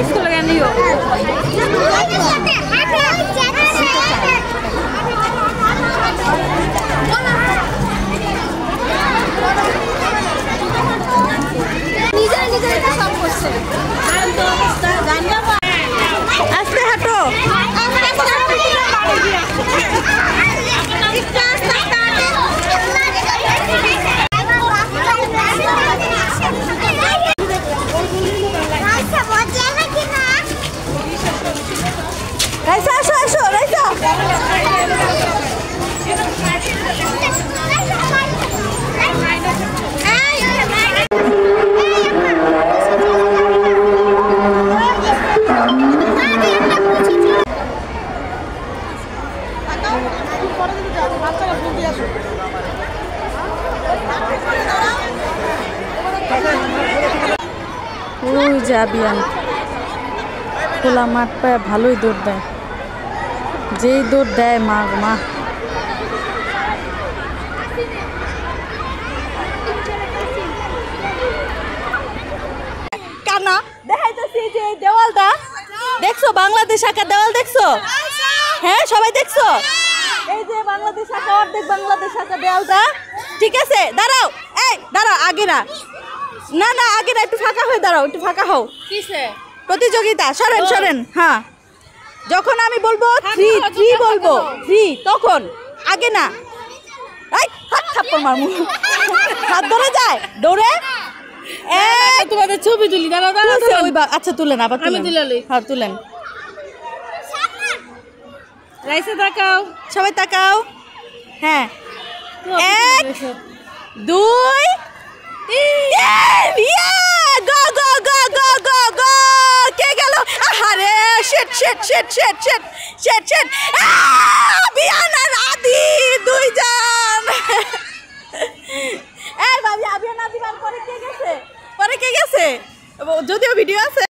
স্কুলে কেন নিও আস্তে হাঁটো রাইসা আসো আসো রাইসা ওই যাবি আমি খোলা মাঠ পায় ভালোই দৌড় দেয় যেই দৌড় দেয় মা মা কানা দেখাইতেছি যে দেওয়ালটা দেখছো বাংলাদেশ আঁকা দেওয়াল দেখছো হ্যাঁ সবাই দেখছো এই যে বাংলাদেশ আঁকা অর্ধেক বাংলাদেশ আঁকা দেওয়ালটা ঠিক আছে দাঁড়াও এই দাঁড়াও আগে না না না আগে না একটু ফাঁকা হয়ে দাঁড়াও একটু ফাঁকা হও প্রতিযোগিতা সরেন সরেন হ্যাঁ যখন আমি বলবো থ্রি থ্রি বলবো থ্রি তখন আগে না এই হাত থাপ্পড় মারমু হাত ধরে যায় দৌড়ে তোমাদের ছবি তুলি দাঁড়াও দাঁড়াও ওই আচ্ছা তুলেন আবার তুলেন হ্যাঁ তুলেন রাইসা তাকাও সবাই তাকাও হ্যাঁ এক দুই গো গো গো গো গো গো কে গেল আরে shit shit shit shit shit shit shit বিয়ান আর আদি দুইজন এই ভাবি আবিয়ান আদি পরে কে গেছে যদিও ভিডিও আছে